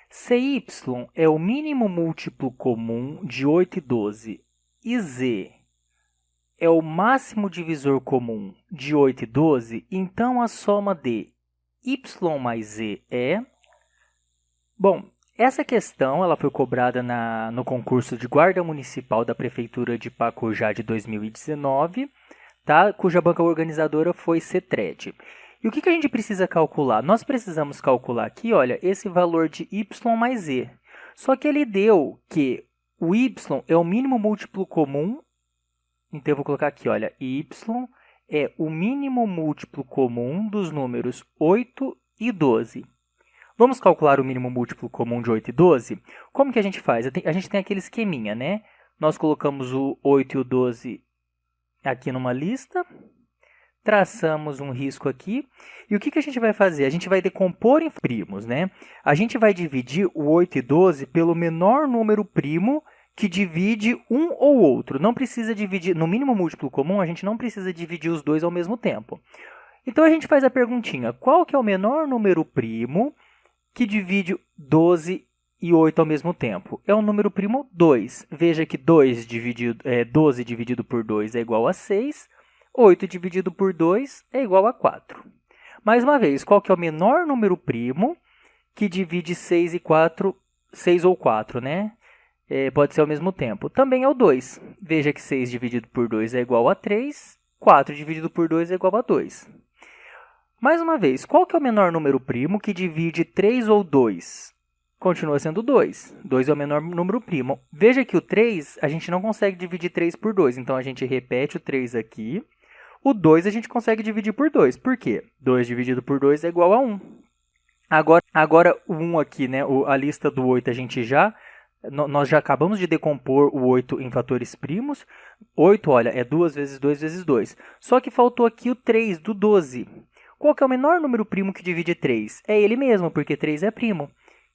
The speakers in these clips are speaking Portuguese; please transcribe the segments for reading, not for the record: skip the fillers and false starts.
CY é o mínimo múltiplo comum de 8 e 12 e Z é o máximo divisor comum de 8 e 12, então a soma de Y mais Z é... Bom, essa questão ela foi cobrada no concurso de guarda municipal da Prefeitura de Pacujá de 2019, tá? Cuja banca organizadora foi CETRED. E o que a gente precisa calcular? Nós precisamos calcular aqui, olha, esse valor de y mais z. Só que ele deu que o y é o mínimo múltiplo comum. Então, eu vou colocar aqui, olha, y é o mínimo múltiplo comum dos números 8 e 12. Vamos calcular o mínimo múltiplo comum de 8 e 12? Como que a gente faz? A gente tem aquele esqueminha, né? Nós colocamos o 8 e o 12 aqui numa lista. Traçamos um risco aqui. E o que a gente vai fazer? A gente vai decompor em primos, né? A gente vai dividir o 8 e 12 pelo menor número primo que divide um ou outro. Não precisa dividir, no mínimo múltiplo comum, a gente não precisa dividir os dois ao mesmo tempo. Então, a gente faz a perguntinha, qual que é o menor número primo que divide 12 e 8 ao mesmo tempo? É o número primo 2. Veja que 12 dividido por 2 é igual a 6. 8 dividido por 2 é igual a 4. Mais uma vez, qual que é o menor número primo que divide 6 e 4, 6 ou 4, né? Pode ser ao mesmo tempo. Também é o 2. Veja que 6 dividido por 2 é igual a 3. 4 dividido por 2 é igual a 2. Mais uma vez, qual que é o menor número primo que divide 3 ou 2? Continua sendo 2. 2 é o menor número primo. Veja que o 3, a gente não consegue dividir 3 por 2. Então, a gente repete o 3 aqui. O 2 a gente consegue dividir por 2. Por quê? 2 dividido por 2 é igual a 1. Agora o 1 aqui, né? A lista do 8, nós já acabamos de decompor o 8 em fatores primos. 8, olha, é 2 vezes 2 vezes 2. Só que faltou aqui o 3 do 12. Qual que é o menor número primo que divide 3? É ele mesmo, porque 3 é primo.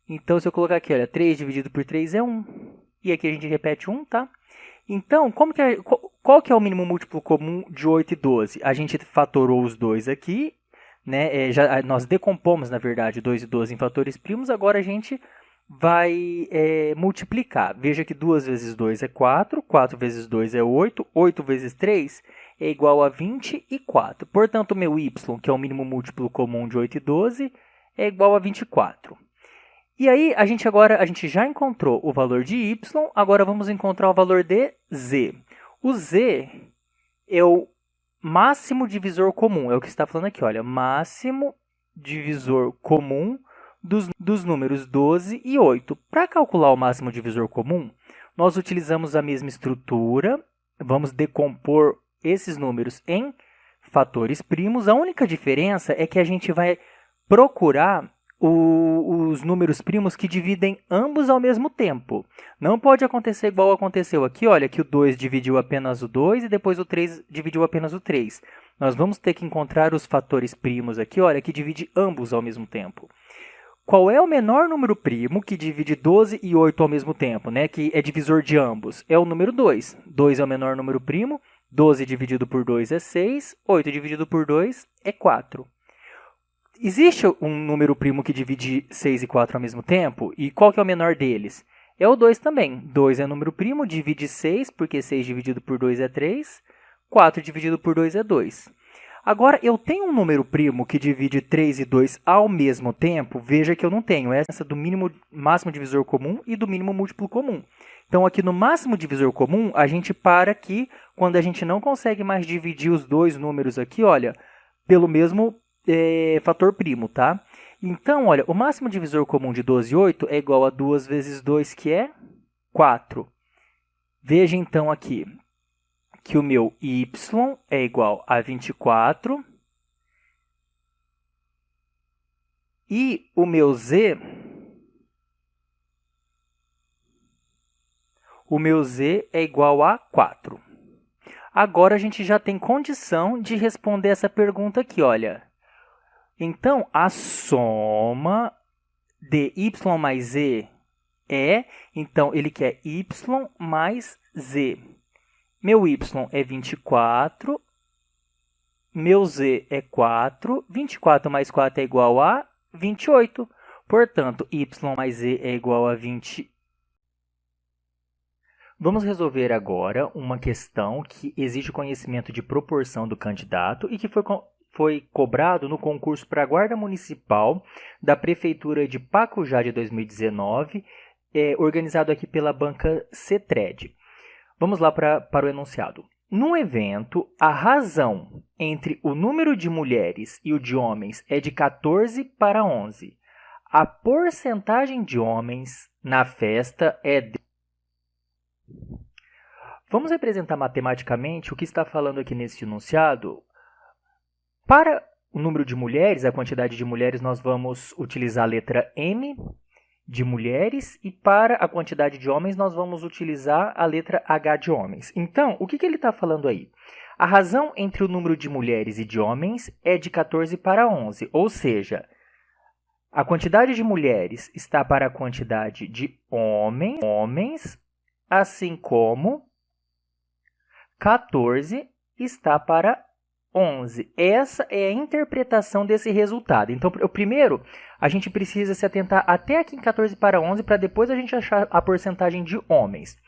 Então, se eu colocar aqui, olha, 3 dividido por 3 é 1. E aqui a gente repete 1, tá? Então, qual que é o mínimo múltiplo comum de 8 e 12? A gente fatorou os dois aqui, né? Nós decompomos, na verdade, 2 e 12 em fatores primos. Agora a gente vai multiplicar. Veja que 2 vezes 2 é 4, 4 vezes 2 é 8, 8 vezes 3 é igual a 24. Portanto, o meu y, que é o mínimo múltiplo comum de 8 e 12, é igual a 24. E aí, a gente já encontrou o valor de y, agora vamos encontrar o valor de z. O z é o máximo divisor comum, é o que está falando aqui, olha, máximo divisor comum dos números 12 e 8. Para calcular o máximo divisor comum, nós utilizamos a mesma estrutura, vamos decompor esses números em fatores primos. A única diferença é que a gente vai procurar os números primos que dividem ambos ao mesmo tempo. Não pode acontecer igual aconteceu aqui, olha, que o 2 dividiu apenas o 2 e depois o 3 dividiu apenas o 3. Nós vamos ter que encontrar os fatores primos aqui, olha, que divide ambos ao mesmo tempo. Qual é o menor número primo que divide 12 e 8 ao mesmo tempo, né? Que é divisor de ambos? É o número 2. 2 é o menor número primo, 12 dividido por 2 é 6, 8 dividido por 2 é 4. Existe um número primo que divide 6 e 4 ao mesmo tempo? E qual que é o menor deles? É o 2 também. 2 é número primo, divide 6, porque 6 dividido por 2 é 3. 4 dividido por 2 é 2. Agora, eu tenho um número primo que divide 3 e 2 ao mesmo tempo. Veja que eu não tenho essa do máximo divisor comum e do mínimo múltiplo comum. Então, aqui no máximo divisor comum, a gente para aqui quando a gente não consegue mais dividir os dois números aqui, olha, pelo mesmo fator primo, tá? Então, olha, o máximo divisor comum de 12 e 8 é igual a 2 vezes 2, que é 4. Veja, então, aqui que o meu y é igual a 24 e o meu z é igual a 4. Agora, a gente já tem condição de responder essa pergunta aqui, olha. Então, a soma de y mais z então, ele quer y mais z. Meu y é 24, meu z é 4, 24 mais 4 é igual a 28. Portanto, y mais z é igual a 20. Vamos resolver agora uma questão que exige conhecimento de proporção do candidato e que foi cobrado no concurso para a Guarda Municipal da Prefeitura de Pacujá de 2019, organizado aqui pela banca CETRED. Vamos lá para o enunciado. No evento, a razão entre o número de mulheres e o de homens é de 14 para 11. A porcentagem de homens na festa é de... Vamos representar matematicamente o que está falando aqui nesse enunciado. Para o número de mulheres, a quantidade de mulheres, nós vamos utilizar a letra M de mulheres, e para a quantidade de homens, nós vamos utilizar a letra H de homens. Então, o que ele está falando aí? A razão entre o número de mulheres e de homens é de 14 para 11, ou seja, a quantidade de mulheres está para a quantidade de homens, assim como 14 está para 11. Essa é a interpretação desse resultado. Então, primeiro, a gente precisa se atentar até aqui em 14 para 11, para depois a gente achar a porcentagem de homens.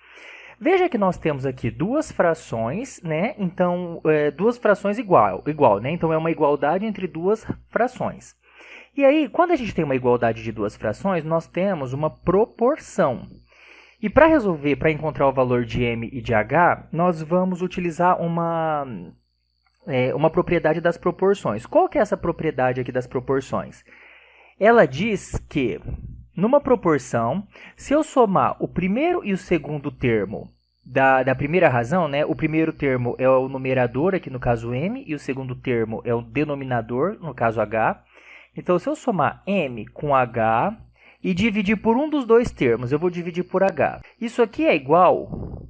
Veja que nós temos aqui duas frações, né? Então, duas frações igual, né? Então, é uma igualdade entre duas frações. E aí, quando a gente tem uma igualdade de duas frações, nós temos uma proporção. E para resolver, para encontrar o valor de M e de H, nós vamos utilizar uma propriedade das proporções. Qual que é essa propriedade aqui das proporções? Ela diz que, numa proporção, se eu somar o primeiro e o segundo termo da primeira razão, né, o primeiro termo é o numerador, aqui no caso M, e o segundo termo é o denominador, no caso H. Então, se eu somar M com H e dividir por um dos dois termos, eu vou dividir por H. Isso aqui é igual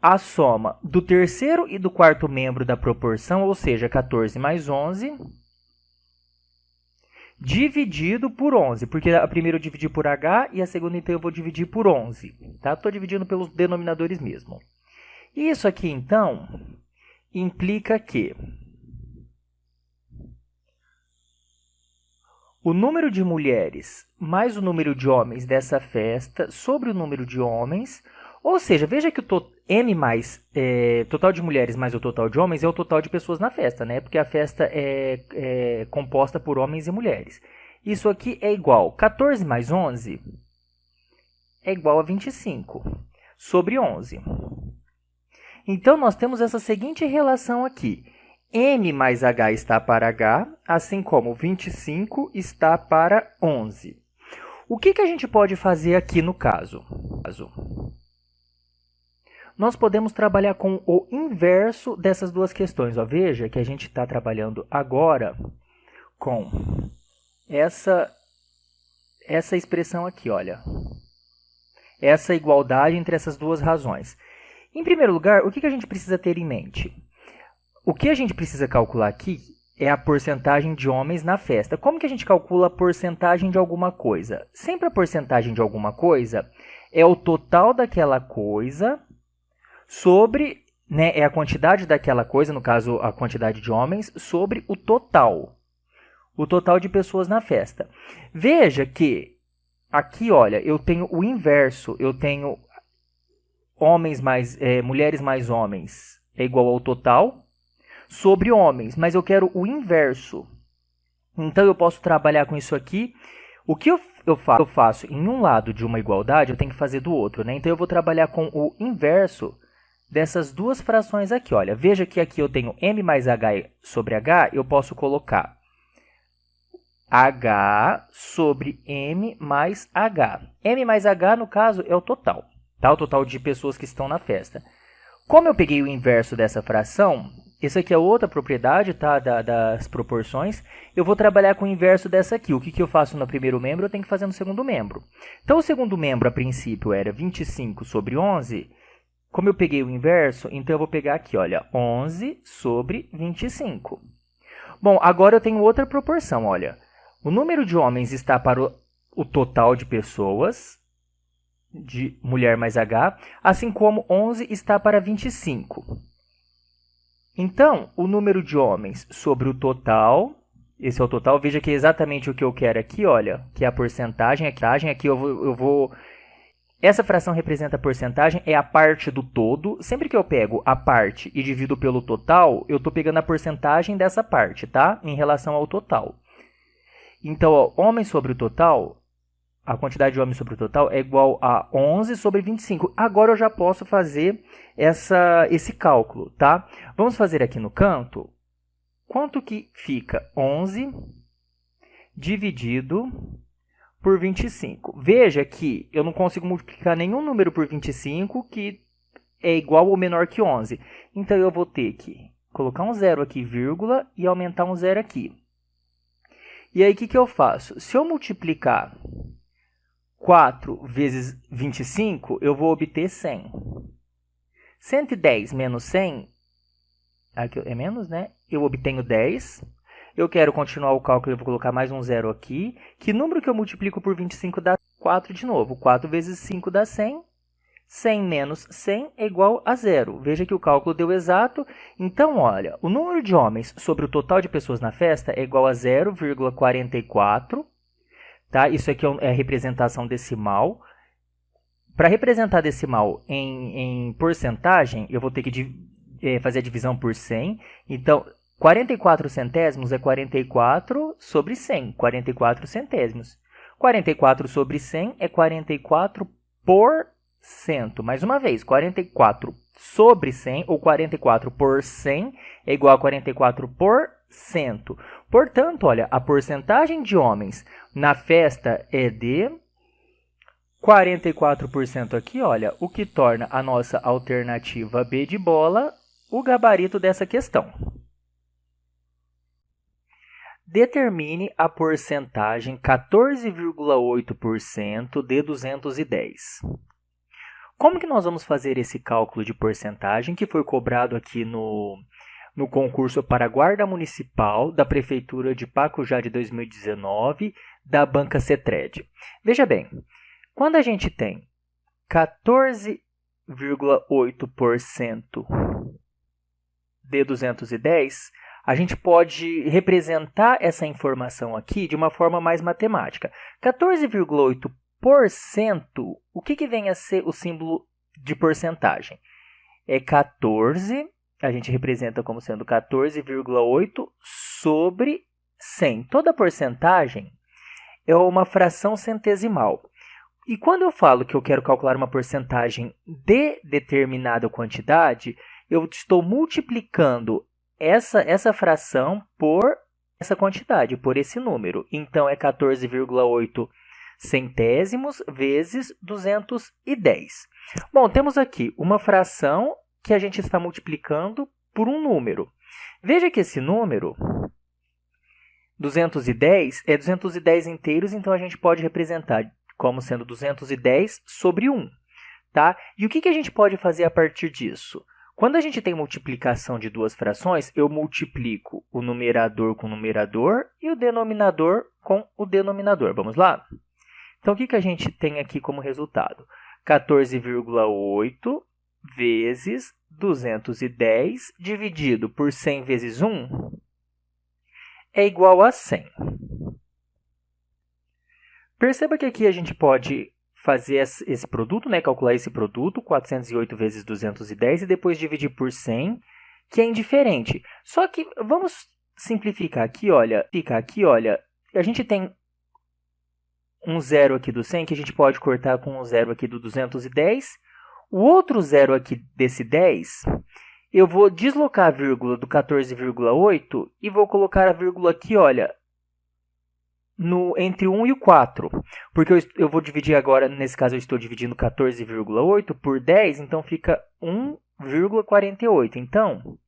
a soma do terceiro e do quarto membro da proporção, ou seja, 14 mais 11, dividido por 11, porque a primeira eu dividi por H e a segunda então eu vou dividir por 11. Tá? Estou dividindo pelos denominadores mesmo. Isso aqui, então, implica que o número de mulheres mais o número de homens dessa festa sobre o número de homens, ou seja, veja que o M mais total de mulheres mais o total de homens é o total de pessoas na festa, né? Porque a festa é composta por homens e mulheres. Isso aqui é igual 14 mais 11 é igual a 25 sobre 11. Então, nós temos essa seguinte relação aqui. M mais H está para H, assim como 25 está para 11. O que a gente pode fazer aqui no caso? Nós podemos trabalhar com o inverso dessas duas questões. Ó, veja que a gente está trabalhando agora com essa expressão aqui, olha. Essa igualdade entre essas duas razões. Em primeiro lugar, o que a gente precisa ter em mente? O que a gente precisa calcular aqui é a porcentagem de homens na festa. Como que a gente calcula a porcentagem de alguma coisa? Sempre a porcentagem de alguma coisa é o total daquela coisa sobre, né, é a quantidade daquela coisa, no caso a quantidade de homens, sobre o total de pessoas na festa. Veja que aqui, olha, eu tenho o inverso, eu tenho mulheres mais homens é igual ao total sobre homens, mas eu quero o inverso. Então, eu posso trabalhar com isso aqui. O que eu faço em um lado de uma igualdade, eu tenho que fazer do outro, né? Então, eu vou trabalhar com o inverso dessas duas frações aqui. Olha, veja que aqui eu tenho M mais H sobre H, eu posso colocar H sobre M mais H. M mais H, no caso, é o total, tá? O total de pessoas que estão na festa. Como eu peguei o inverso dessa fração, essa aqui é outra propriedade, tá, das proporções. Eu vou trabalhar com o inverso dessa aqui. O que eu faço no primeiro membro, eu tenho que fazer no segundo membro. Então, o segundo membro, a princípio, era 25 sobre 11. Como eu peguei o inverso, então eu vou pegar aqui, olha, 11 sobre 25. Bom, agora eu tenho outra proporção, olha. O número de homens está para o total de pessoas, de mulher mais H, assim como 11 está para 25. Então, o número de homens sobre o total Esse é o total. Veja que é exatamente o que eu quero aqui, olha, que é a porcentagem. Aqui eu vou... Essa fração representa a porcentagem, é a parte do todo. Sempre que eu pego a parte e divido pelo total, eu estou pegando a porcentagem dessa parte, tá? Em relação ao total. Então, ó, homens sobre o total, a quantidade de homens sobre o total é igual a 11 sobre 25. Agora eu já posso fazer esse cálculo, tá? Vamos fazer aqui no canto. Quanto que fica 11 dividido por 25? Veja que eu não consigo multiplicar nenhum número por 25 que é igual ou menor que 11. Então, eu vou ter que colocar um zero aqui, vírgula, e aumentar um zero aqui. E aí, o que eu faço? Se eu multiplicar 4 vezes 25, eu vou obter 100. 110 menos 100, aqui é menos, né? Eu obtenho 10. Eu quero continuar o cálculo, eu vou colocar mais um zero aqui. Que número que eu multiplico por 25 dá 4 de novo? 4 vezes 5 dá 100. 100 menos 100 é igual a zero. Veja que o cálculo deu exato. Então, olha, o número de homens sobre o total de pessoas na festa é igual a 0,44. Tá? Isso aqui é a representação decimal. Para representar decimal em porcentagem, eu vou ter que fazer a divisão por 100. Então, 44 centésimos é 44 sobre 100. 44 centésimos. 44 sobre 100 é 44 por cento. Mais uma vez, 44 sobre 100 ou 44 por 100 é igual a 44 por cento. Portanto, olha, a porcentagem de homens na festa é de 44% aqui, olha, o que torna a nossa alternativa B de bola o gabarito dessa questão. Determine a porcentagem 14,8% de 210. Como que nós vamos fazer esse cálculo de porcentagem que foi cobrado aqui no concurso para guarda municipal da Prefeitura de Pacujá de 2019, da Banca Cetred? Veja bem, quando a gente tem 14,8% de 210, a gente pode representar essa informação aqui de uma forma mais matemática. 14,8%, o que vem a ser o símbolo de porcentagem? É 14, a gente representa como sendo 14,8 sobre 100. Toda porcentagem é uma fração centesimal. E quando eu falo que eu quero calcular uma porcentagem de determinada quantidade, eu estou multiplicando essa fração por essa quantidade, por esse número. Então, é 14,8 centésimos vezes 210. Bom, temos aqui uma fração que a gente está multiplicando por um número. Veja que esse número, 210, é 210 inteiros, então a gente pode representar como sendo 210 sobre 1. Tá? E o que a gente pode fazer a partir disso? Quando a gente tem multiplicação de duas frações, eu multiplico o numerador com o numerador e o denominador com o denominador. Vamos lá? Então, o que a gente tem aqui como resultado? 14,8 vezes 210 dividido por 100 vezes 1 é igual a 100. Perceba que aqui a gente pode fazer esse produto, né? Calcular esse produto, 408 vezes 210, e depois dividir por 100, que é indiferente. Só que vamos simplificar aqui, olha. A gente tem um zero aqui do 100, que a gente pode cortar com um zero aqui do 210. O outro zero aqui desse 10, eu vou deslocar a vírgula do 14,8 e vou colocar a vírgula aqui, olha, entre 1 e o 4, porque eu vou dividir agora, nesse caso eu estou dividindo 14,8 por 10, então fica 1,48. Então,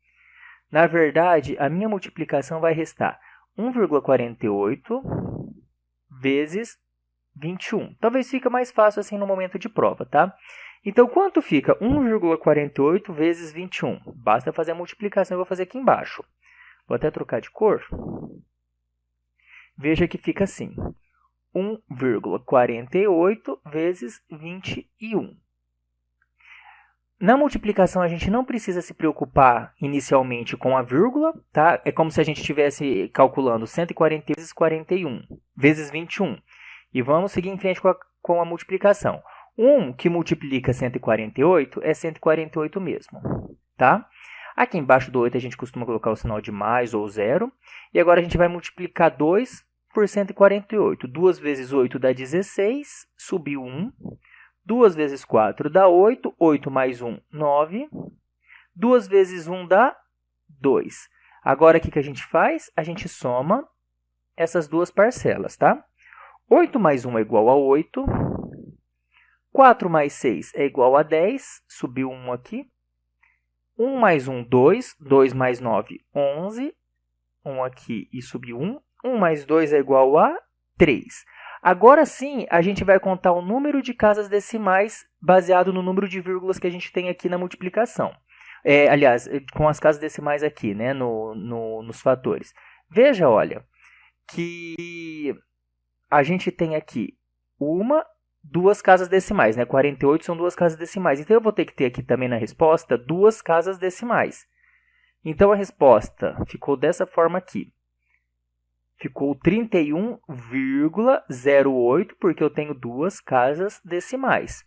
na verdade, a minha multiplicação vai restar 1,48 vezes 21. Talvez fique mais fácil assim no momento de prova, tá? Então, quanto fica 1,48 vezes 21? Basta fazer a multiplicação, eu vou fazer aqui embaixo. Vou até trocar de cor. Veja que fica assim, 1,48 vezes 21. Na multiplicação, a gente não precisa se preocupar inicialmente com a vírgula, tá? É como se a gente estivesse calculando 140 vezes 41, vezes 21. E vamos seguir em frente com a multiplicação. 1 que multiplica 148 é 148 mesmo, tá? Aqui embaixo do 8 a gente costuma colocar o sinal de mais ou zero. E agora a gente vai multiplicar 2 por 148. 2 vezes 8 dá 16, subiu 1. 2 vezes 4 dá 8, 8 mais 1, 9. 2 vezes 1 dá 2. Agora, o que a gente faz? A gente soma essas duas parcelas, tá? 8 mais 1 é igual a 8. 4 mais 6 é igual a 10. Subiu 1 aqui. 1 mais 1, 2. 2 mais 9, 11. 1 aqui e subiu 1. 1 mais 2 é igual a 3. Agora sim, a gente vai contar o número de casas decimais baseado no número de vírgulas que a gente tem aqui na multiplicação. Aliás, com as casas decimais aqui, né, nos fatores. Veja, olha, que a gente tem aqui duas casas decimais, né? 48 são duas casas decimais. Então, eu vou ter que ter aqui também na resposta duas casas decimais. Então, a resposta ficou dessa forma aqui. Ficou 31,08, porque eu tenho duas casas decimais.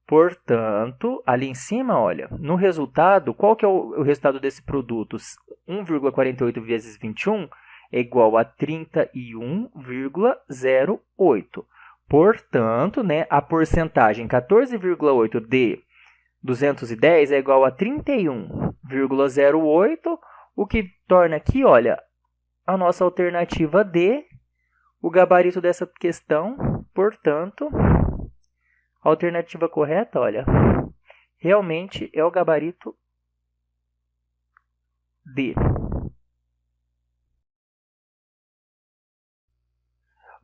Portanto, ali em cima, olha, no resultado, qual que é o resultado desse produto? 1,48 vezes 21 é igual a 31,08. Portanto, né, a porcentagem 14,8 de 210 é igual a 31,08, o que torna aqui, olha, a nossa alternativa D, o gabarito dessa questão. Portanto, a alternativa correta, olha, realmente é o gabarito D.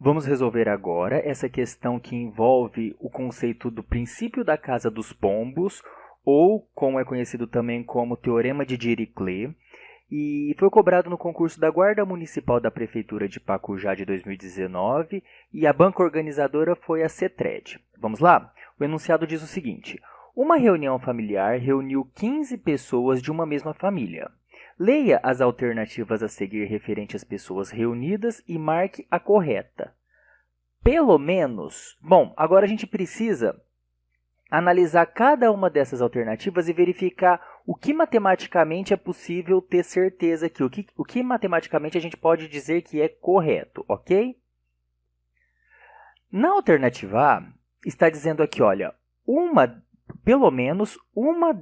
Vamos resolver agora essa questão que envolve o conceito do princípio da casa dos pombos, ou como é conhecido também como Teorema de Dirichlet, e foi cobrado no concurso da Guarda Municipal da Prefeitura de Pacujá de 2019, e a banca organizadora foi a CETRED. Vamos lá? O enunciado diz o seguinte: uma reunião familiar reuniu 15 pessoas de uma mesma família. Leia as alternativas a seguir referente às pessoas reunidas e marque a correta. Pelo menos... Bom, agora a gente precisa analisar cada uma dessas alternativas e verificar o que matematicamente é possível ter certeza aqui, o que matematicamente a gente pode dizer que é correto, ok? Na alternativa A, está dizendo aqui, olha, pelo menos uma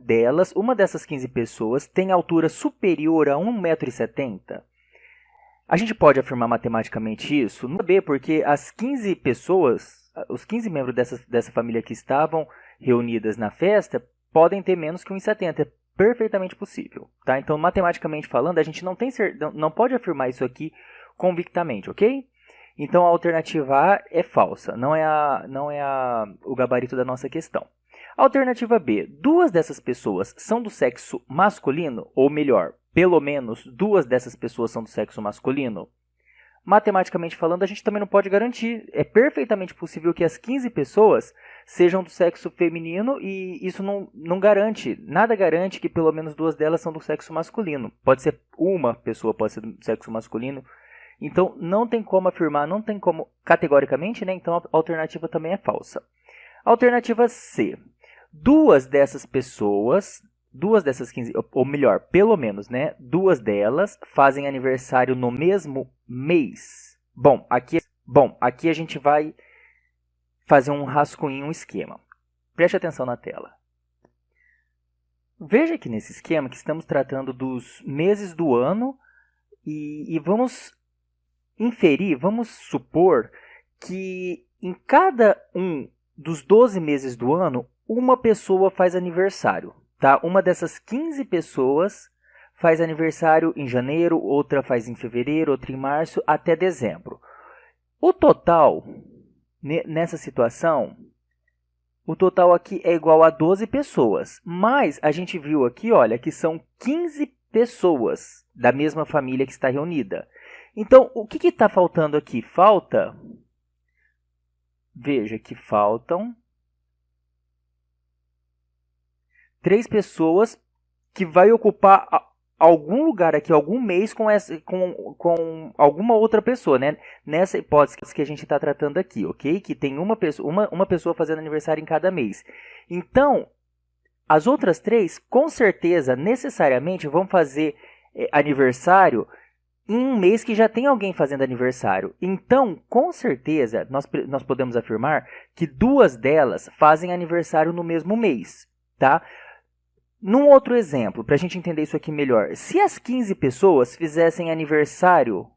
dessas 15 pessoas tem altura superior a 1,70 m. A gente pode afirmar matematicamente isso? Não saber, porque as 15 pessoas, os 15 membros dessa família que estavam reunidas na festa, podem ter menos que 1,70 m. É perfeitamente possível, tá? Então, matematicamente falando, a gente não pode afirmar isso aqui convictamente, ok? Então, a alternativa A é falsa, não é o gabarito da nossa questão. Alternativa B, duas dessas pessoas são do sexo masculino, ou melhor, pelo menos duas dessas pessoas são do sexo masculino? Matematicamente falando, a gente também não pode garantir. É perfeitamente possível que as 15 pessoas sejam do sexo feminino e isso não garante, nada garante que pelo menos duas delas são do sexo masculino. Pode ser uma pessoa pode ser do sexo masculino. Então, não tem como afirmar, não tem como categoricamente, né? Então, a alternativa também é falsa. Alternativa C. Duas dessas 15, ou melhor, pelo menos, né? Duas delas fazem aniversário no mesmo mês. Bom, aqui a gente vai fazer um rascunho, um esquema. Preste atenção na tela. Veja que nesse esquema que estamos tratando dos meses do ano e vamos inferir, vamos supor que em cada um dos 12 meses do ano, uma pessoa faz aniversário. Tá? Uma dessas 15 pessoas faz aniversário em janeiro, outra faz em fevereiro, outra em março, até dezembro. O total, nessa situação, o total aqui é igual a 12 pessoas. Mas a gente viu aqui, olha, que são 15 pessoas da mesma família que está reunida. Então, o que está faltando aqui? Veja que faltam 3 pessoas que vai ocupar algum lugar aqui, algum mês com alguma outra pessoa, né? Nessa hipótese que a gente está tratando aqui, ok? Que tem uma pessoa fazendo aniversário em cada mês. Então, as outras 3, com certeza, necessariamente, vão fazer aniversário em um mês que já tem alguém fazendo aniversário. Então, com certeza, nós podemos afirmar que 2 delas fazem aniversário no mesmo mês, tá? Num outro exemplo, para a gente entender isso aqui melhor, se as 15 pessoas fizessem aniversário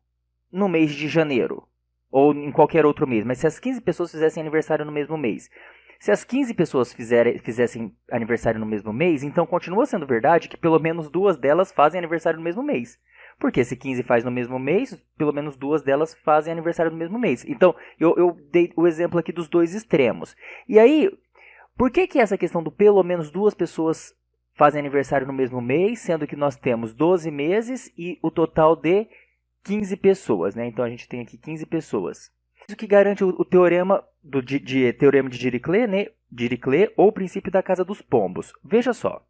no mês de janeiro, ou em qualquer outro mês, mas se as 15 pessoas fizessem aniversário no mesmo mês, se as 15 pessoas fizessem aniversário no mesmo mês, então continua sendo verdade que pelo menos 2 delas fazem aniversário no mesmo mês. Porque se 15 faz no mesmo mês, pelo menos 2 delas fazem aniversário no mesmo mês. Então, eu dei o exemplo aqui dos 2 extremos. E aí, por que essa questão do pelo menos 2 pessoas fazem aniversário no mesmo mês, sendo que nós temos 12 meses e o total de 15 pessoas, né? Então a gente tem aqui 15 pessoas. Isso que garante o teorema teorema de Dirichlet, né? Dirichlet ou o princípio da casa dos pombos. Veja só.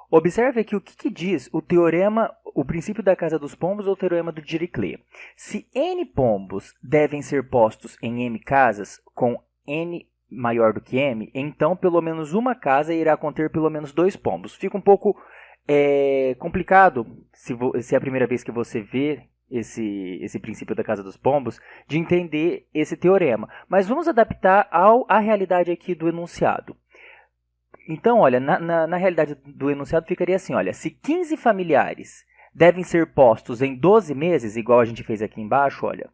Observe aqui o que diz o princípio da casa dos pombos ou o teorema do Dirichlet. Se n pombos devem ser postos em m casas com n maior do que m, então pelo menos uma casa irá conter pelo menos 2 pombos. Fica um pouco complicado, se é a primeira vez que você vê esse princípio da casa dos pombos, de entender esse teorema. Mas vamos adaptar à realidade aqui do enunciado. Então, olha, na realidade do enunciado ficaria assim, olha, se 15 familiares devem ser postos em 12 meses, igual a gente fez aqui embaixo, olha,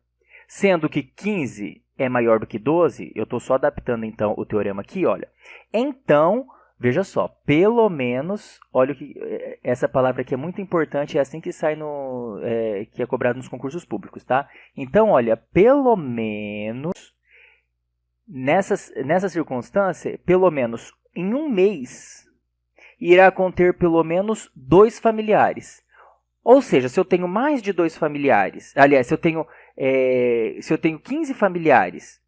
sendo que 15 é maior do que 12, eu estou só adaptando então o teorema aqui, olha. Então, veja só, pelo menos, olha que essa palavra aqui é muito importante, é assim que sai que é cobrado nos concursos públicos, tá? Então, olha, pelo menos, nessa circunstância, pelo menos em um mês, irá conter pelo menos 2 familiares. Ou seja, se eu tenho mais de 2 familiares, aliás, se eu tenho 15 familiares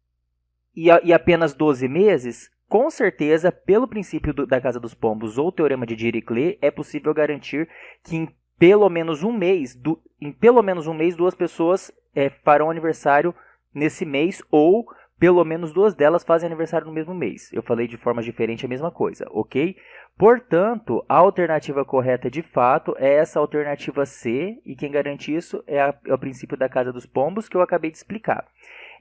e apenas 12 meses, com certeza, pelo princípio da casa dos pombos ou teorema de Dirichlet, é possível garantir que em pelo menos um mês, 2 pessoas farão aniversário nesse mês, ou pelo menos 2 delas fazem aniversário no mesmo mês. Eu falei de formas diferentes a mesma coisa, ok? Portanto, a alternativa correta de fato é essa alternativa C, e quem garante isso é o princípio da casa dos pombos, que eu acabei de explicar.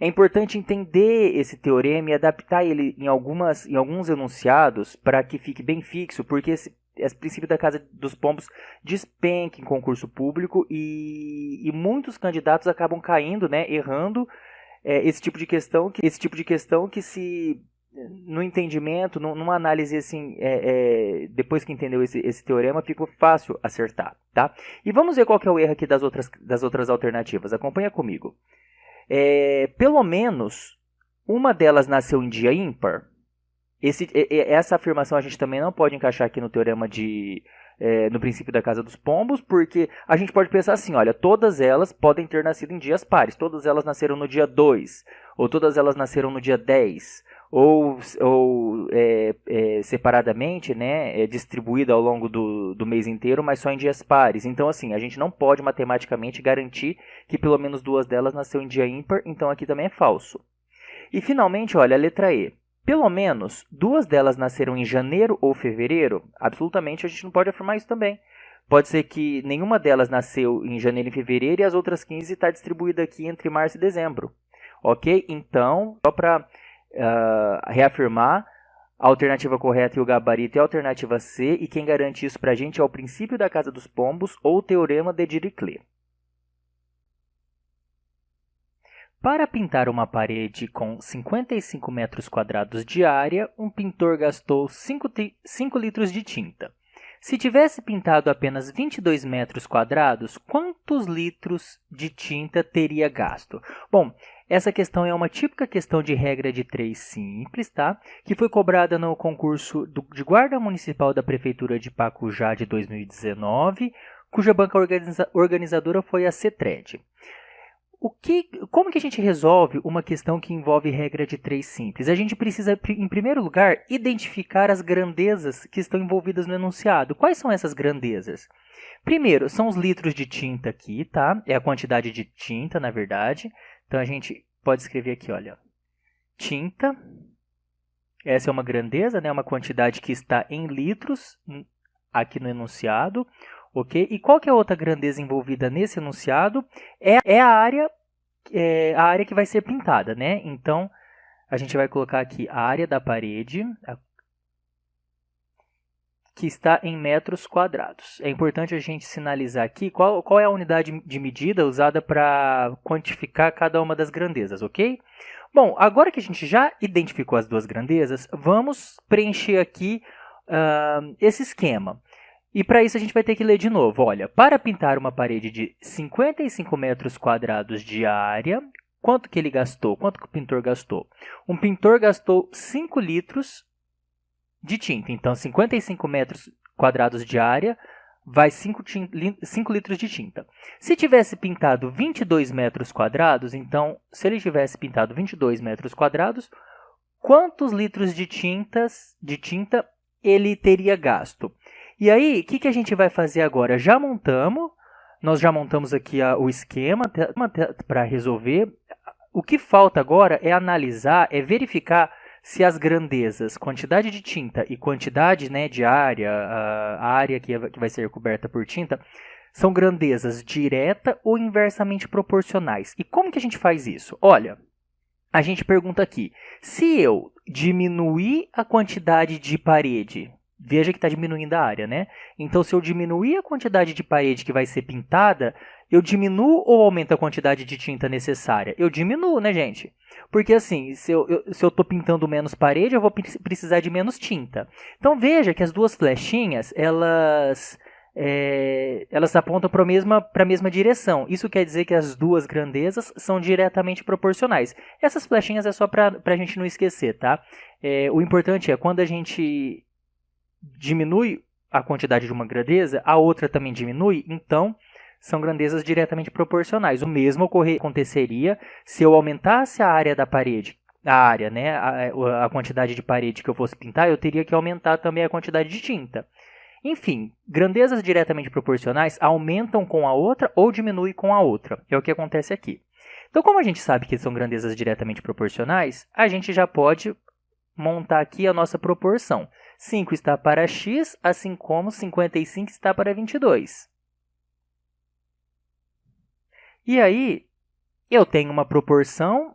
É importante entender esse teorema e adaptar ele em alguns enunciados para que fique bem fixo, porque esse princípio da casa dos pombos despenca em concurso público e muitos candidatos acabam caindo, né, errando esse tipo de questão que se no entendimento, numa análise assim, depois que entendeu esse teorema, fica fácil acertar, tá? E vamos ver qual que é o erro aqui das outras alternativas. Acompanha comigo. Pelo menos uma delas nasceu em dia ímpar. Essa afirmação a gente também não pode encaixar aqui no teorema no princípio da casa dos pombos, porque a gente pode pensar assim, olha, todas elas podem ter nascido em dias pares, todas elas nasceram no dia 2, ou todas elas nasceram no dia 10, ou separadamente, né, distribuída ao longo do mês inteiro, mas só em dias pares. Então, assim, a gente não pode matematicamente garantir que pelo menos 2 delas nasceu em dia ímpar, então aqui também é falso. E, finalmente, olha, a letra E. Pelo menos 2 delas nasceram em janeiro ou fevereiro? Absolutamente, a gente não pode afirmar isso também. Pode ser que nenhuma delas nasceu em janeiro e fevereiro e as outras 15 está distribuída aqui entre março e dezembro. Ok? Então, só para reafirmar, a alternativa correta e o gabarito é a alternativa C, e quem garante isso para a gente é o princípio da casa dos pombos ou o teorema de Dirichlet. Para pintar uma parede com 55 metros quadrados de área, um pintor gastou 5 litros de tinta. Se tivesse pintado apenas 22 metros quadrados, quantos litros de tinta teria gasto? Bom, essa questão é uma típica questão de regra de 3 simples, tá? Que foi cobrada no concurso de Guarda Municipal da Prefeitura de Pacujá de 2019, cuja banca organizadora foi a CETRED. Como que a gente resolve uma questão que envolve regra de 3 simples? A gente precisa, em primeiro lugar, identificar as grandezas que estão envolvidas no enunciado. Quais são essas grandezas? Primeiro, são os litros de tinta aqui, tá? É a quantidade de tinta, na verdade. Então, a gente pode escrever aqui, olha, tinta. Essa é uma grandeza, né? Uma quantidade que está em litros aqui no enunciado. Ok? E qual que é a outra grandeza envolvida nesse enunciado? É a área que vai ser pintada, né? Então, a gente vai colocar aqui a área da parede, que está em metros quadrados. É importante a gente sinalizar aqui qual é a unidade de medida usada para quantificar cada uma das grandezas, ok? Bom, agora que a gente já identificou as duas grandezas, vamos preencher aqui esse esquema. E para isso a gente vai ter que ler de novo. Olha, para pintar uma parede de 55 metros quadrados de área, quanto que ele gastou? Quanto que o pintor gastou? Um pintor gastou 5 litros de tinta. Então, 55 metros quadrados de área vai 5 litros de tinta. Se tivesse pintado 22 metros quadrados, então, se ele tivesse pintado 22 metros quadrados, quantos litros de tinta ele teria gasto? E aí, o que a gente vai fazer agora? Nós já montamos aqui o esquema para resolver. O que falta agora é analisar, é verificar se as grandezas, quantidade de tinta e quantidade, né, de área, a área que vai ser coberta por tinta, são grandezas direta ou inversamente proporcionais. E como que a gente faz isso? Olha, a gente pergunta aqui, se eu diminuir a quantidade de parede, veja que está diminuindo a área, né? Então, se eu diminuir a quantidade de parede que vai ser pintada, eu diminuo ou aumento a quantidade de tinta necessária? Eu diminuo, né, gente? Porque assim, se eu estou pintando menos parede, eu vou precisar de menos tinta. Então, veja que as duas flechinhas, elas apontam para a mesma direção. Isso quer dizer que as duas grandezas são diretamente proporcionais. Essas flechinhas é só para a gente não esquecer, tá? O importante é, quando a gente diminui a quantidade de uma grandeza, a outra também diminui, então são grandezas diretamente proporcionais. O mesmo aconteceria se eu aumentasse a área da parede, né, a quantidade de parede que eu fosse pintar, eu teria que aumentar também a quantidade de tinta. Enfim, grandezas diretamente proporcionais aumentam com a outra ou diminuem com a outra. É o que acontece aqui. Então, como a gente sabe que são grandezas diretamente proporcionais, a gente já pode montar aqui a nossa proporção. 5 está para x, assim como 55 está para 22. E aí, eu tenho uma proporção.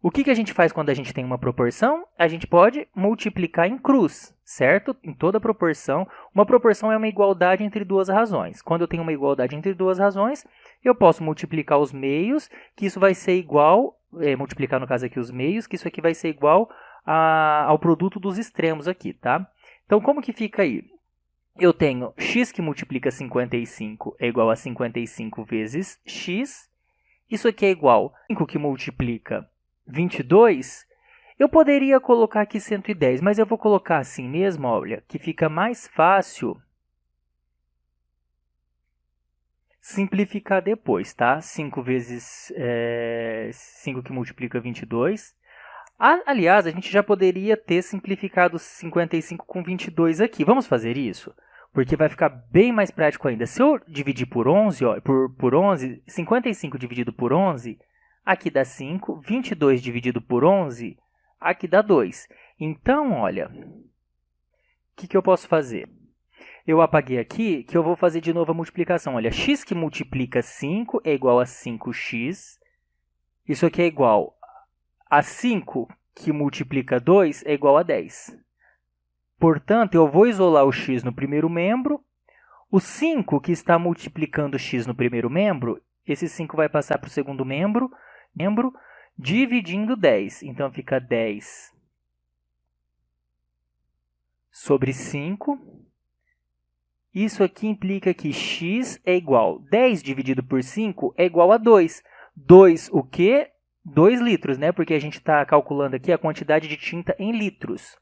O que a gente faz quando a gente tem uma proporção? A gente pode multiplicar em cruz, certo? Em toda proporção. Uma proporção é uma igualdade entre duas razões. Quando eu tenho uma igualdade entre duas razões, eu posso multiplicar os meios, que isso vai ser igual, multiplicar no caso aqui os meios, que isso aqui vai ser igual ao produto dos extremos aqui, tá? Então, como que fica aí? Eu tenho x que multiplica 55 é igual a 55 vezes x. Isso aqui é igual a 5 que multiplica 22. Eu poderia colocar aqui 110, mas eu vou colocar assim mesmo, olha, que fica mais fácil simplificar depois, tá? 5 vezes 5 que multiplica 22. Aliás, a gente já poderia ter simplificado 55 com 22 aqui. Vamos fazer isso? Porque vai ficar bem mais prático ainda. Se eu dividir por 11, ó, por 11, 55 dividido por 11, aqui dá 5. 22 dividido por 11, aqui dá 2. Então, olha, o que eu posso fazer? Eu apaguei aqui, que eu vou fazer de novo a multiplicação. Olha, x que multiplica 5 é igual a 5x. Isso aqui é igual a 5 que multiplica 2 é igual a 10. Portanto, eu vou isolar o x no primeiro membro. O 5 que está multiplicando x no primeiro membro, esse 5 vai passar para o segundo membro, dividindo 10. Então, fica 10 sobre 5. Isso aqui implica que x é igual. 10 dividido por 5 é igual a 2. 2 o quê? 2 litros, né? Porque a gente está calculando aqui a quantidade de tinta em litros.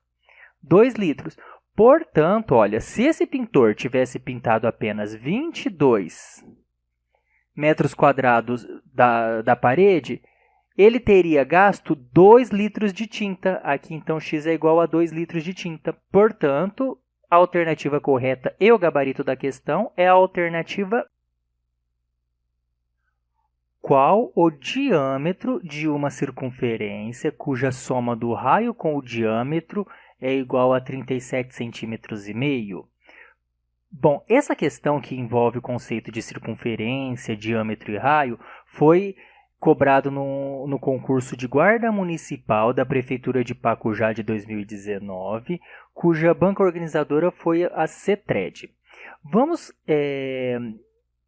2 litros. Portanto, olha, se esse pintor tivesse pintado apenas 22 metros quadrados da parede, ele teria gasto 2 litros de tinta. Aqui, então, x é igual a 2 litros de tinta. Portanto, a alternativa correta e o gabarito da questão é a alternativa. Qual o diâmetro de uma circunferência cuja soma do raio com o diâmetro é igual a 37,5 centímetros? Bom, essa questão que envolve o conceito de circunferência, diâmetro e raio foi cobrado no concurso de guarda municipal da Prefeitura de Pacujá de 2019, cuja banca organizadora foi a CETRED. Vamos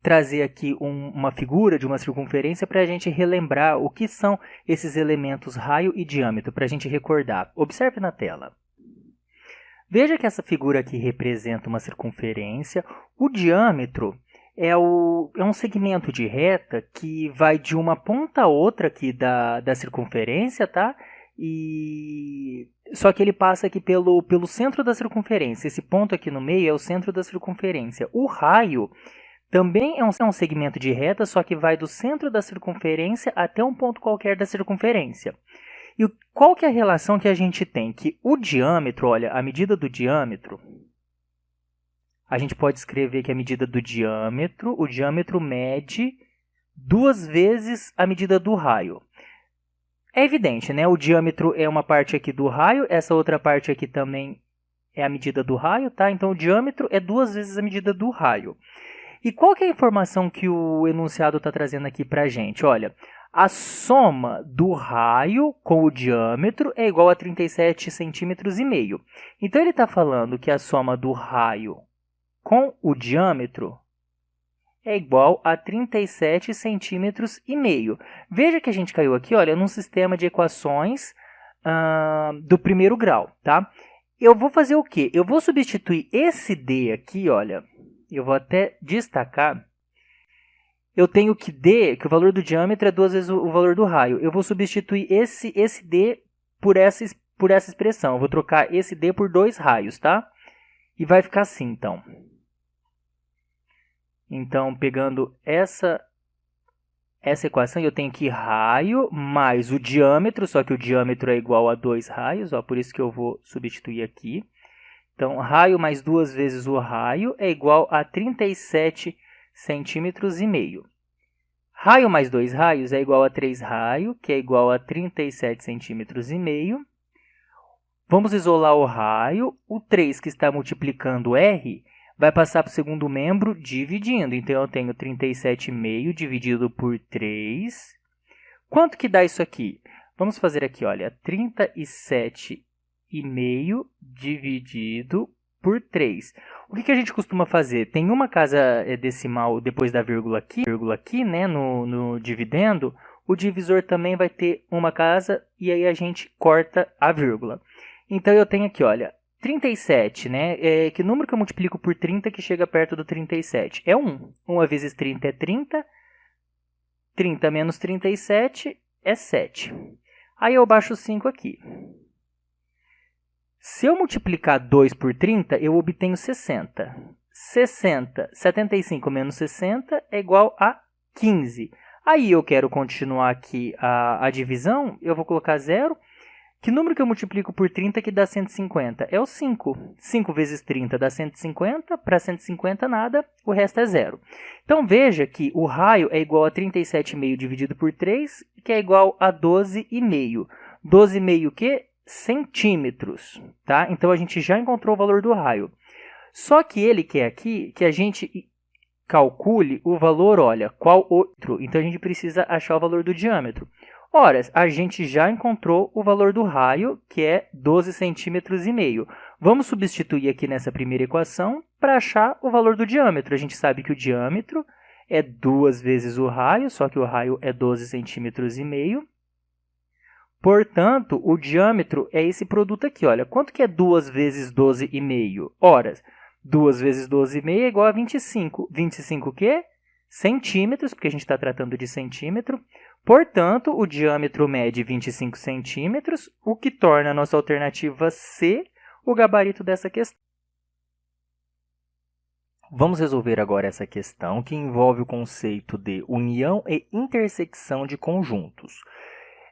trazer aqui uma figura de uma circunferência para a gente relembrar o que são esses elementos raio e diâmetro, para a gente recordar. Observe na tela. Veja que essa figura aqui representa uma circunferência. O diâmetro é um segmento de reta que vai de uma ponta a outra aqui da circunferência, tá? Só que ele passa aqui pelo centro da circunferência. Esse ponto aqui no meio é o centro da circunferência. O raio também é um segmento de reta, só que vai do centro da circunferência até um ponto qualquer da circunferência. E qual que é a relação que a gente tem? Que o diâmetro, olha, a medida do diâmetro, a gente pode escrever que a medida do diâmetro, o diâmetro mede 2 vezes a medida do raio. É evidente, né? O diâmetro é uma parte aqui do raio, essa outra parte aqui também é a medida do raio, tá? Então, o diâmetro é 2 vezes a medida do raio. E qual que é a informação que o enunciado está trazendo aqui para a gente? Olha, a soma do raio com o diâmetro é igual a 37,5 centímetros. Então, ele está falando que a soma do raio com o diâmetro é igual a 37,5 centímetros. Veja que a gente caiu aqui, olha, num sistema de equações do primeiro grau, tá? Eu vou fazer o quê? Eu vou substituir esse D aqui, olha, eu vou até destacar. Eu tenho que D, que o valor do diâmetro é 2 vezes o valor do raio. Eu vou substituir esse D por essa expressão. Eu vou trocar esse D por 2 raios, tá? E vai ficar assim, então. Então, pegando essa equação, eu tenho que raio mais o diâmetro, só que o diâmetro é igual a 2 raios, ó, por isso que eu vou substituir aqui. Então, raio mais 2 vezes o raio é igual a 37,5 centímetros. Raio mais 2 raios é igual a 3 raios, que é igual a 37,5 centímetros. Vamos isolar o raio. O 3 que está multiplicando R vai passar para o segundo membro dividindo. Então, eu tenho 37,5 dividido por 3. Quanto que dá isso aqui? Vamos fazer aqui, olha, 37,5 dividido por 3. O que a gente costuma fazer? Tem uma casa decimal depois da vírgula aqui, né, no dividendo. O divisor também vai ter uma casa e aí a gente corta a vírgula. Então, eu tenho aqui, olha, 37, né? Que número que eu multiplico por 30 que chega perto do 37? É 1. 1 vezes 30 é 30. 30 menos 37 é 7. Aí eu baixo 5 aqui. Se eu multiplicar 2 por 30, eu obtenho 60. 75 menos 60 é igual a 15. Aí eu quero continuar aqui a divisão, eu vou colocar 0. Que número que eu multiplico por 30 que dá 150? É o 5. 5 vezes 30 dá 150. Para 150, nada. O resto é 0. Então, veja que o raio é igual a 37,5 dividido por 3, que é igual a 12,5. 12,5 o quê? Centímetros. Tá? Então, a gente já encontrou o valor do raio. Só que ele quer aqui que a gente calcule o valor, olha, qual outro? Então, a gente precisa achar o valor do diâmetro. Ora, a gente já encontrou o valor do raio, que é 12,5 centímetros. Vamos substituir aqui nessa primeira equação para achar o valor do diâmetro. A gente sabe que o diâmetro é 2 vezes o raio, só que o raio é 12,5 centímetros. Portanto, o diâmetro é esse produto aqui. Olha, quanto que é 2 vezes 12,5? Ora, 2 vezes 12,5 é igual a 25. 25 o quê? Centímetros, porque a gente está tratando de centímetro. Portanto, o diâmetro mede 25 centímetros, o que torna a nossa alternativa C o gabarito dessa questão. Vamos resolver agora essa questão que envolve o conceito de união e intersecção de conjuntos.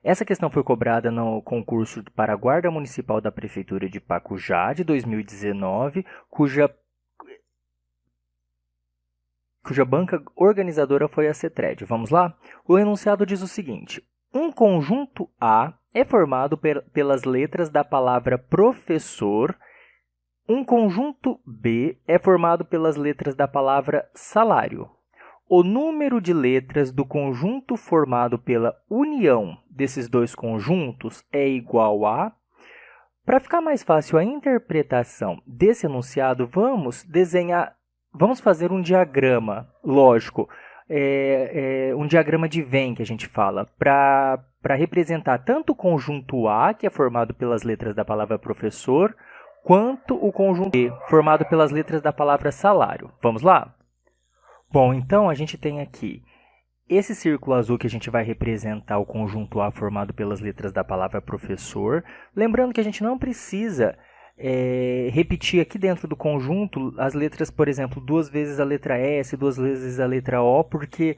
Essa questão foi cobrada no concurso para a Guarda Municipal da Prefeitura de Pacujá, de 2019, cuja banca organizadora foi a CETRED. Vamos lá? O enunciado diz o seguinte: um conjunto A é formado pelas letras da palavra professor. Um conjunto B é formado pelas letras da palavra salário. O número de letras do conjunto formado pela união desses dois conjuntos é igual a... Para ficar mais fácil a interpretação desse enunciado, vamos fazer um diagrama, lógico, um diagrama de Venn que a gente fala, para representar tanto o conjunto A, que é formado pelas letras da palavra professor, quanto o conjunto B, formado pelas letras da palavra salário. Vamos lá? Bom, então a gente tem aqui esse círculo azul que a gente vai representar o conjunto A formado pelas letras da palavra professor. Lembrando que a gente não precisa repetir aqui dentro do conjunto as letras, por exemplo, 2 vezes a letra S, 2 vezes a letra O, porque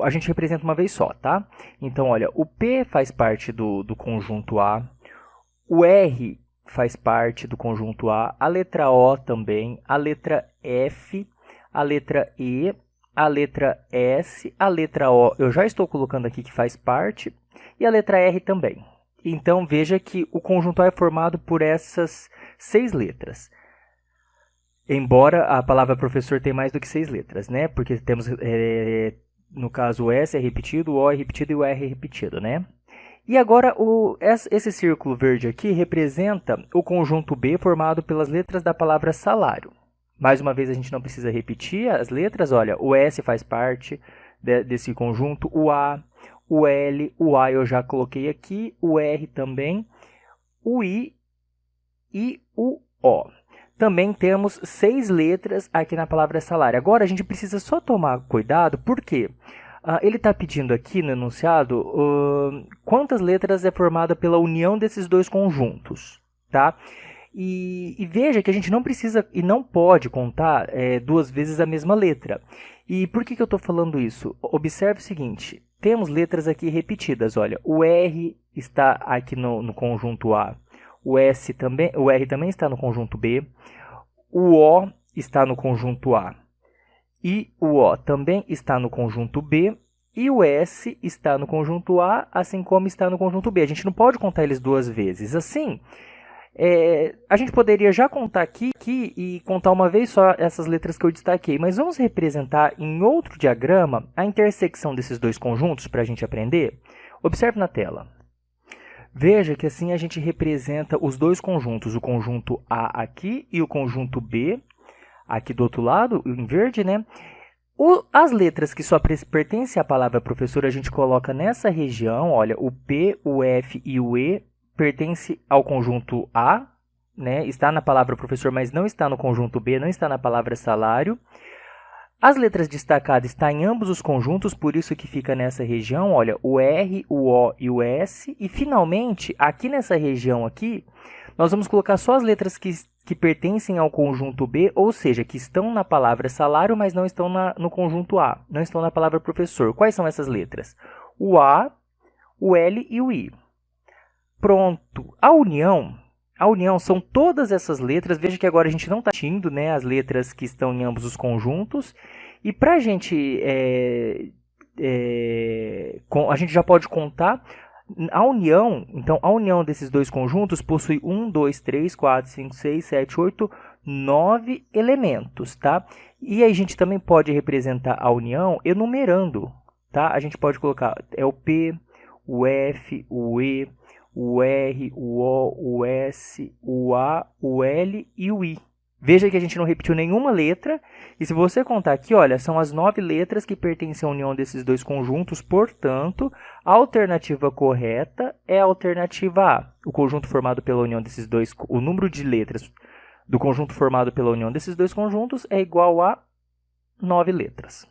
a gente representa uma vez só, tá? Então, olha, o P faz parte do conjunto A, o R faz parte do conjunto A letra O também, a letra F, a letra E, a letra S, a letra O eu já estou colocando aqui que faz parte, e a letra R também. Então, veja que o conjunto A é formado por essas 6 letras. Embora a palavra professor tenha mais do que 6 letras, né? Porque temos, no caso, o S é repetido, o O é repetido e o R é repetido, né? E agora, esse círculo verde aqui representa o conjunto B formado pelas letras da palavra salário. Mais uma vez, a gente não precisa repetir as letras. Olha, o S faz parte desse conjunto, o A, o L, o A eu já coloquei aqui, o R também, o I e o O. Também temos 6 letras aqui na palavra salário. Agora, a gente precisa só tomar cuidado, porque ele está pedindo aqui no enunciado quantas letras é formada pela união desses dois conjuntos, tá? E veja que a gente não precisa e não pode contar 2 vezes a mesma letra. E por que eu estou falando isso? Observe o seguinte, temos letras aqui repetidas. Olha, o R está aqui no conjunto A, o R também está no conjunto B, o O está no conjunto A, e o O também está no conjunto B, e o S está no conjunto A, assim como está no conjunto B. A gente não pode contar eles 2 vezes. Assim, a gente poderia já contar aqui e contar uma vez só essas letras que eu destaquei, mas vamos representar em outro diagrama a intersecção desses dois conjuntos para a gente aprender? Observe na tela. Veja que assim a gente representa os dois conjuntos, o conjunto A aqui e o conjunto B, aqui do outro lado, em verde, né? As letras que só pertencem à palavra professor, a gente coloca nessa região, olha, o P, o F e o E, pertence ao conjunto A, né? Está na palavra professor, mas não está no conjunto B, não está na palavra salário. As letras destacadas estão em ambos os conjuntos, por isso que fica nessa região, olha, o R, o O e o S. E finalmente, aqui nessa região aqui, nós vamos colocar só as letras que pertencem ao conjunto B, ou seja, que estão na palavra salário, mas não estão no conjunto A, não estão na palavra professor. Quais são essas letras? O A, o L e o I. Pronto. A união são todas essas letras. Veja que agora a gente não está repetindo, né, as letras que estão em ambos os conjuntos. E para a gente já pode contar a união. Então, a união desses dois conjuntos possui 1, 2, 3, 4, 5, 6, 7, 8, 9 elementos, tá? E aí a gente também pode representar a união enumerando, tá? A gente pode colocar o P, o F, o E, o R, o O, o S, o A, o L e o I. Veja que a gente não repetiu nenhuma letra. E se você contar aqui, olha, são as 9 letras que pertencem à união desses dois conjuntos. Portanto, a alternativa correta é a alternativa A. O conjunto formado pela união desses dois, o número de letras do conjunto formado pela união desses dois conjuntos é igual a 9 letras.